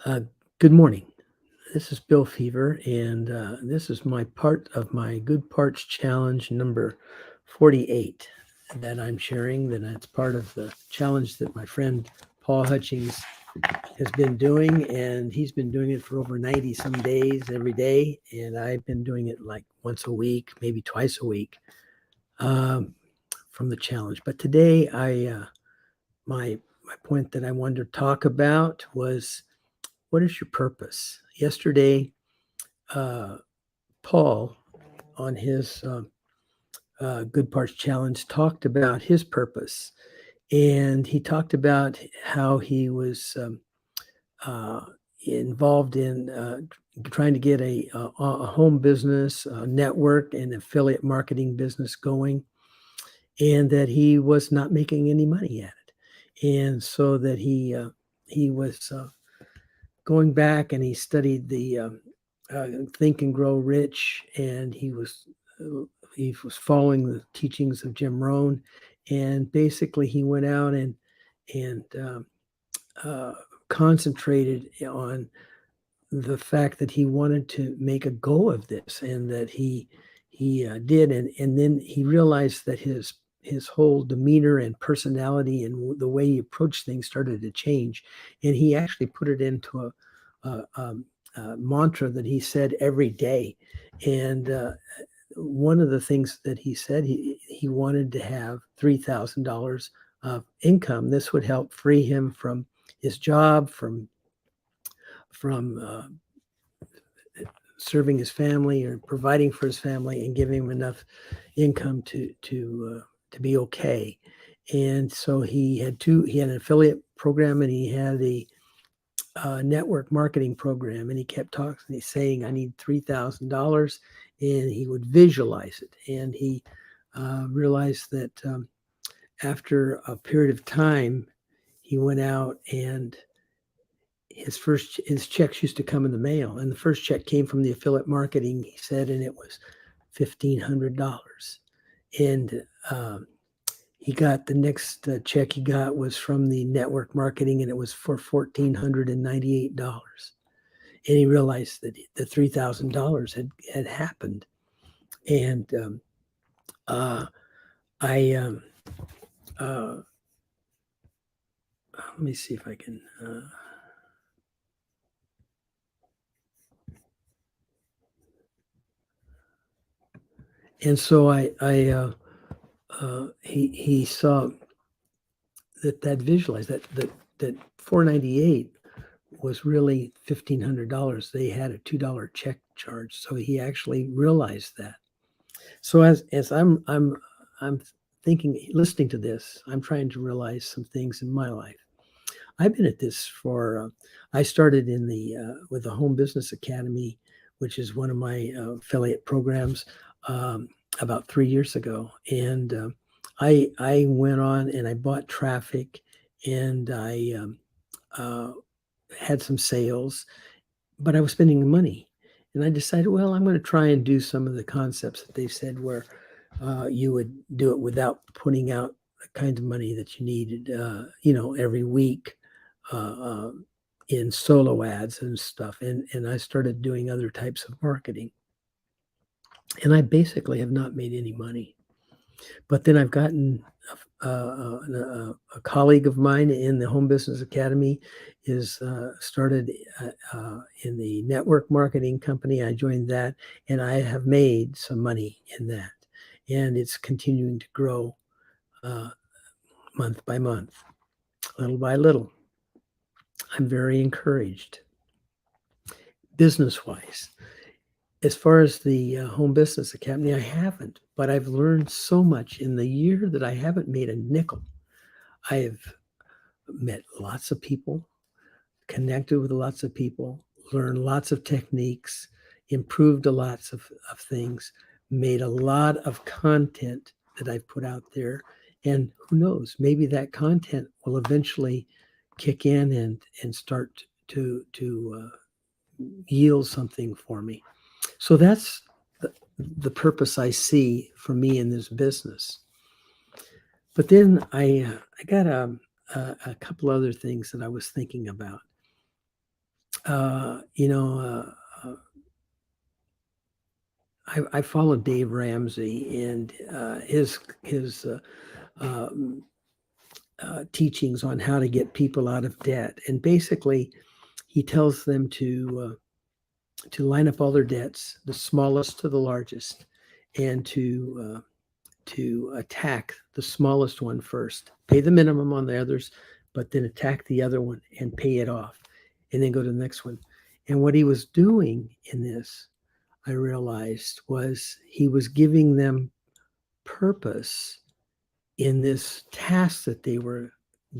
Uh, Good morning. This is Bill Feaver, and this is my part of my Good Parts Challenge number 48 that I'm sharing. That it's part of the challenge that my friend Paul Hutchings has been doing, and he's been doing it for over 90 some days every day, and I've been doing it like once a week, maybe twice a week um, from the challenge. But today, my point that I wanted to talk about was what is your purpose? Yesterday, uh, Paul, on his Good Parts Challenge, talked about his purpose. And he talked about how he was uh, involved in trying to get a home business, a network, and affiliate marketing business going, and that he was not making any money at it. And so that he was going back and he studied the Think and Grow Rich, and he was following the teachings of Jim Rohn, and basically he went out and uh, concentrated on the fact that he wanted to make a go of this, and that he did, and then he realized that his whole demeanor and personality and the way he approached things started to change, and he actually put it into a mantra that he said every day, and one of the things that he said he wanted to have $3,000 of income. This would help free him from his job, from serving his family or providing for his family, and giving him enough income to be okay. And so he had an affiliate program, and he had a network marketing program, and he kept talking. He's saying, "I need $3,000," and he would visualize it. And he realized that after a period of time, he went out and his checks used to come in the mail, and the first check came from the affiliate marketing, he said, and it was $1,500. And he got the next check he got was from the network marketing, and it was for $1,498. And he realized that the $3,000 had happened. And uh, I let me see if I can. And so he saw that visualized that 498 was really $1,500. They had a $2 check charge, so he actually realized that. So as I'm thinking, listening to this, I'm trying to realize some things in my life. I've been at this for. I started in the with the Home Business Academy, which is one of my affiliate programs, about 3 years ago, and I went on and I bought traffic, and I uh, had some sales, but I was spending the money. And I decided, well, I'm going to try and do some of the concepts that they said, where you would do it without putting out the kind of money that you needed, every week uh, in solo ads and stuff. And I started doing other types of marketing. And I basically have not made any money. But then I've gotten a colleague of mine in the Home Business Academy is started in the network marketing company. I joined that, and I have made some money in that, and it's continuing to grow uh, month by month, little by little. I'm very encouraged business wise. As far as the Home Business Academy, I haven't, but I've learned so much in the year that I haven't made a nickel. I have met lots of people, connected with lots of people, learned lots of techniques, improved a lots of things, made a lot of content that I've put out there. And who knows, maybe that content will eventually kick in and start to yield something for me. So that's the purpose I see for me in this business. But then I got a couple other things that I was thinking about. You know, I follow Dave Ramsey and his um, teachings on how to get people out of debt. And basically, he tells them to line up all their debts, the smallest to the largest, and to attack the smallest one first. Pay the minimum on the others, but then attack the other one and pay it off, and then go to the next one. And what he was doing in this, I realized, was he was giving them purpose in this task that they were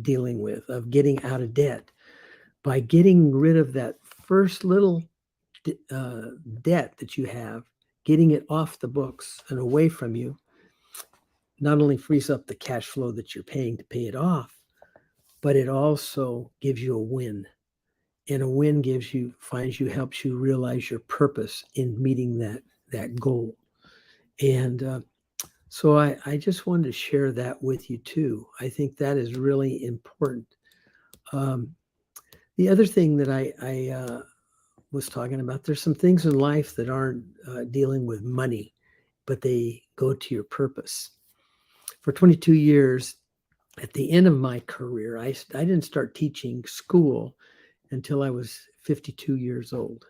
dealing with of getting out of debt by getting rid of that first little uh, debt that you have, getting it off the books and away from you, not only frees up the cash flow that you're paying to pay it off, but it also gives you a win. And a win helps you realize your purpose in meeting that goal. And so I just wanted to share that with you too. I think that is really important. Um, the other thing that I was talking about, there's some things in life that aren't dealing with money, but they go to your purpose. For 22 years, at the end of my career, I didn't start teaching school until I was 52 years old.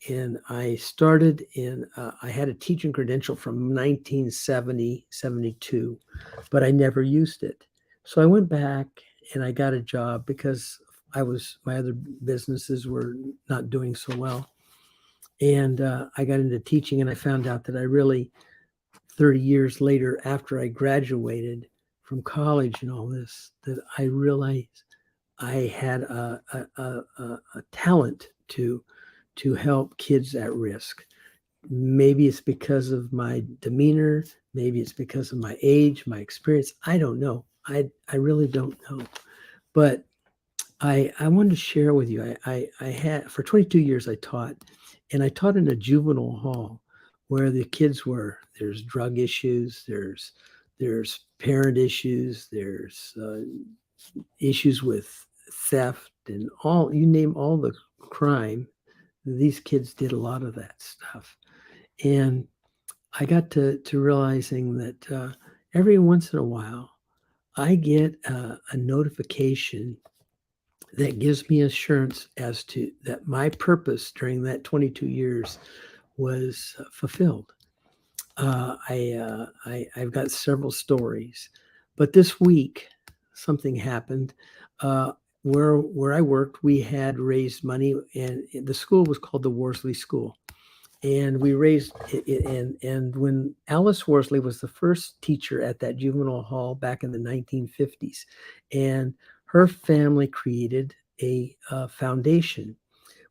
And I started I had a teaching credential from 1970, 72, but I never used it. So I went back and I got a job because my other businesses were not doing so well. And I got into teaching and I found out that I really, 30 years later, after I graduated from college and all this, that I realized I had a talent to help kids at risk. Maybe it's because of my demeanor. Maybe it's because of my age, my experience. I don't know. I really don't know. But I wanted to share with you. I had for 22 years I taught, and I taught in a juvenile hall where the kids were. There's drug issues. There's parent issues. There's issues with theft and all, you name all the crime. These kids did a lot of that stuff. And I got to realizing that every once in a while, I get a notification that gives me assurance as to that my purpose during that 22 years was fulfilled. I've got several stories, but this week something happened. Uh, where I worked, we had raised money, and the school was called the Worsley School, and we raised it. And when Alice Worsley was the first teacher at that juvenile hall back in the 1950s, and her family created a foundation.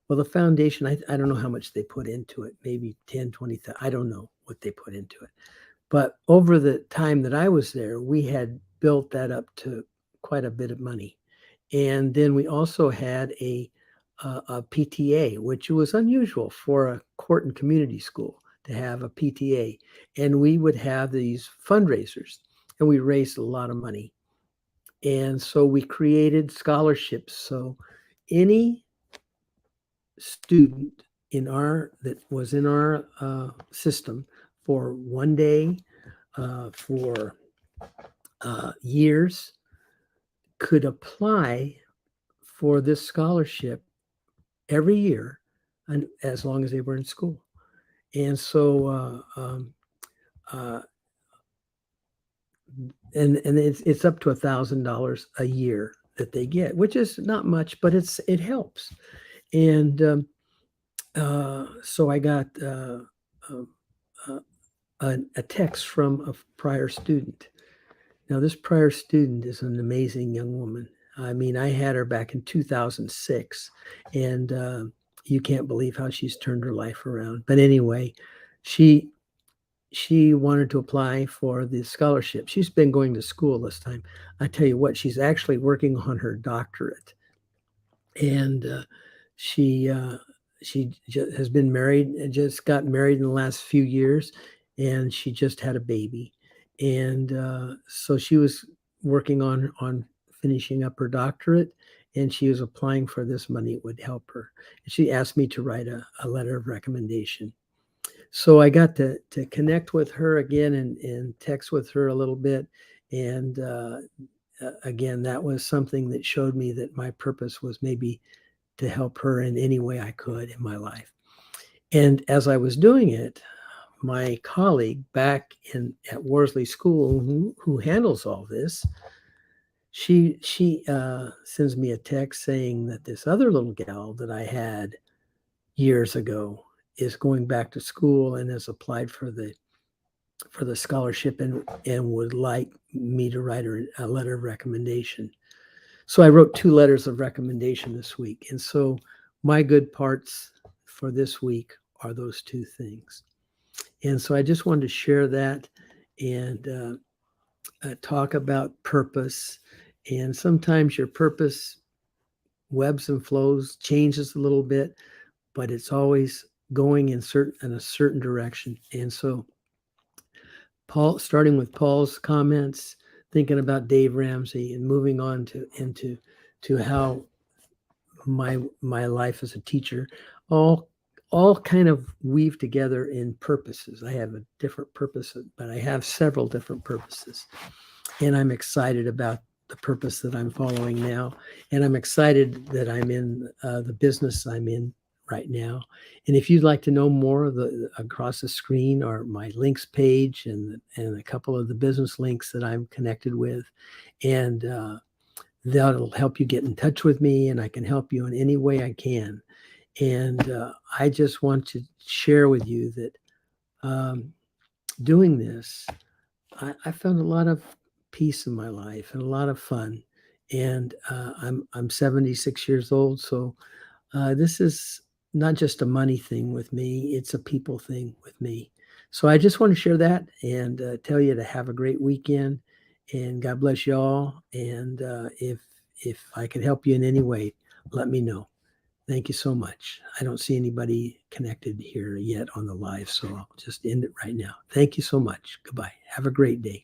Well, the foundation, I don't know how much they put into it, maybe 10, 20, I don't know what they put into it. But over the time that I was there, we had built that up to quite a bit of money. And then we also had a PTA, which was unusual for a court and community school to have a PTA. And we would have these fundraisers, and we raised a lot of money. And so we created scholarships. So any student that was in our system for one day, for years, could apply for this scholarship every year, and as long as they were in school. And so, uh, and it's up to $1,000 a year that they get, which is not much, but it helps. And so I got uh, uh, a text from a prior student. Now, this prior student is an amazing young woman. I mean, I had her back in 2006, and you can't believe how she's turned her life around. But anyway, she she wanted to apply for the scholarship. She's been going to school this time. I tell you what, she's actually working on her doctorate, and she has been married and just got married in the last few years, and she just had a baby, and so she was working on finishing up her doctorate, and she was applying for this money. It would help her. And she asked me to write a letter of recommendation. So I got to connect with her again and text with her a little bit. And again, that was something that showed me that my purpose was maybe to help her in any way I could in my life. And as I was doing it, my colleague back at Worsley School, who handles all this, she sends me a text saying that this other little gal that I had years ago is going back to school and has applied for the scholarship and would like me to write her a letter of recommendation. So I wrote 2 letters of recommendation this week. And so my good parts for this week are those 2 things. And so I just wanted to share that and talk about purpose. And sometimes your purpose webs and flows, changes a little bit, but it's always going in a certain direction. And so Paul, starting with Paul's comments, thinking about Dave Ramsey and moving on to how my life as a teacher, all kind of weave together in purposes. I have a different purpose, but I have several different purposes. And I'm excited about the purpose that I'm following now. And I'm excited that I'm in the business I'm in right now. And if you'd like to know more, across the screen are my links page and a couple of the business links that I'm connected with. And that'll help you get in touch with me, and I can help you in any way I can. And I just want to share with you that doing this, I found a lot of peace in my life and a lot of fun. And I'm 76 years old, so this is not just a money thing with me; it's a people thing with me. So I just want to share that and tell you to have a great weekend, and God bless you all. And if I can help you in any way, let me know. Thank you so much. I don't see anybody connected here yet on the live, so I'll just end it right now. Thank you so much. Goodbye. Have a great day.